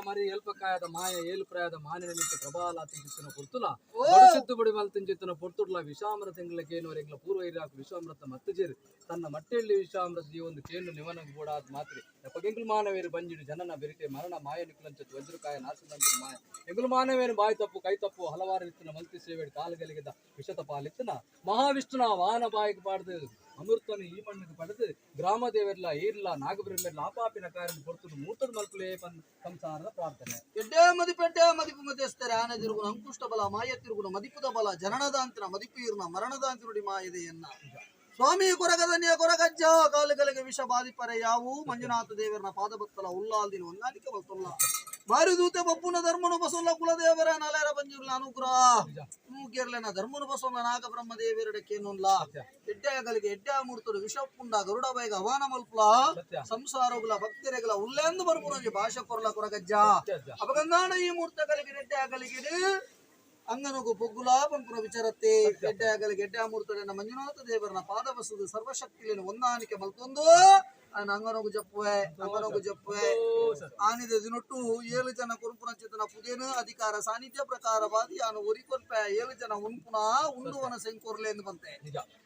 మరి ఏల్పకాయద మాయ ఏలుప్రాయద మానిన మిత్త ప్రభాలాతించిన పొర్తుల బడుసిద్దుబడి మల్తించిన పొర్తుಡ್ಲ ವಿಷಾಮೃತ ತಿಂಗಳಕೇನು ರೆಂಗ್ಲ ಪೂರ್ವೈರಾಕು ವಿಷಾಮೃತ ಮತ್ತಜೇರಿ ತನ್ನ ಮಟ್ಟೆಳ್ಳಿ ವಿಷಾಮೃತ ಜೀವೊಂದು ಕೇನು ನಿವನಗ ಬೂಡಾದ ಮಾತ್ರೆ ಎಪ್ಪಗೆಂಗ್ಲು ಮಾನವೇರು ಬಂಜಿಡು ಜನನ ಬೆರಿತೆ ಮರಣ ಮಾಯ ನಿಕ್ಲಂಚ ವಜ್ರಕಾಯ ನಾಶದಂತಿನ ಮಾಯ ಎಂಗ್ಲು ಮಾನವೇನು ಬಾಯಿ ತಪ್ಪು ಕೈ ತಪ್ಪು ಹಲವಾರು ರೀತಿಯ ಮಲ್ತಿ ಸೇವೆಡ್ ಕಾಲುಗಳಿಗಿದ್ದ ವಿಷತ ಪಾಲಿತ್ತನ ಮಹಾವಿಷ್ಣುನ ವಾಹನ ಬಾಯಿಗೆ ಪಾಡ್ದು ಅಮೃತನು ಈ ಮಣ್ಣಿಗೆ ಪಡೆದು ಗ್ರಾಮ ದೇವರ್ಲ ಈರ್ಲ ನಾಗಬ್ರಹ್ಮೆರ್ಲ ಆಪಾಪಿನ ಕಾರ್ಯ ಕೊಡ್ತು ಮೂರ್ತದ ಮಲ್ಕುಲೇ ಸಂಸಾರದ ಪ್ರಾರ್ಥನೆ ಎಡ್ಡೆ ಮದಿಪು ಮಧ್ಯಸ್ಥರ ಆನೆ ತಿರುಗುಣ ಅಂಕುಷ್ಟ ಬಲ ಮಾಯ ತಿರುಗುಣ ಮದಿಪುದ ಬಲ ಜನನದಾಂತಿನ ಮದಿಪು ಇರ್ನ ಮರಣದಾಂತಿನುಡಿ ಮಾಯದೆಯನ್ನ ಸ್ವಾಮಿ ಕೊರಗದನ್ಯ ಕೊರಗಜ್ಜ ಕಾಲುಗಳಿಗೆ ವಿಷ ಬಾಧಿಪರೆ ಯಾವು ಮಂಜುನಾಥ ದೇವರನ ಪಾದಬತ್ತಲ ಉಲ್ಲಾಲ್ದಿನ ಹೊಂದಾಣಿಕೆ ಬರ್ತಲ್ಲ ಮಾರಿದೂತೆ ಬಪ್ಪುನ ಧರ್ಮನು ಬಸವಲ್ಲ ಕುಲದೇವರ ನಲೆರ ಬಂಜಿರ್ಲ ಅನುಗ್ರಹ ಮೂಗೇರ್ಲೆನ ಧರ್ಮನು ಬಸವಲ್ಲ ನಾಗಬ್ರಹ್ಮ ದೇವರಡಕ್ಕೇನುಲ್ಲ ಎಡ್ಡೆಗಳಿಗೆ ಎಡ್ಡೆ ಮೂರ್ತರು ವಿಷಪುಂಡ ಗರುಡ ಬೈಗ ಹವಾನ ಮಲ್ಪುಲ ಸಂಸಾರಗುಲ ಭಕ್ತಿರೆಗಳ ಉಲ್ಲೆಂದು ಬರ್ಪುನಂಜಿ ಭಾಷೆ ಕೊರಲ ಕೊರಗಜ್ಜ ಅಪಗಂದಾಣ ಈ ಮೂರ್ತಗಳಿಗೆ ಎಡ್ಡೆ ಆಗಲಿಗೆ ಅಂಗನಗು ಬೊಗ್ಗುಲ ಪಂಪುನ ವಿಚಾರತ್ತೆ ಗೆಡ್ಡೆ ಆಗಲಿ ಗೆಡ್ಡೆ ಮೂರ್ತಡೆನ ಮಂಜುನಾಥ ದೇವರನ ಪಾದ ಬಸದು ಸರ್ವಶಕ್ತಿಯನ್ನು ಹೊಂದಾಣಿಕೆ ಮಲ್ತೊಂದು ಅಂಗನಗು ಜಪ್ಪುವೆ ಆನಿದ ದಿನೊಟ್ಟು 7 ಜನ ಕುರುಪುನ ಚಿತನ ಪುದೇನು ಅಧಿಕಾರ ಸಾನ್ನಿಧ್ಯ ಪ್ರಕಾರ ಬಾದಿ ಆನು ಒರಿಕೊರ್ಪೆ 7 ಜನ ಉಂಪುನ ಉಂಡುವನ ಸೆಂಕೊರ್ಲೆ ಎಂದು ಬಂತೆ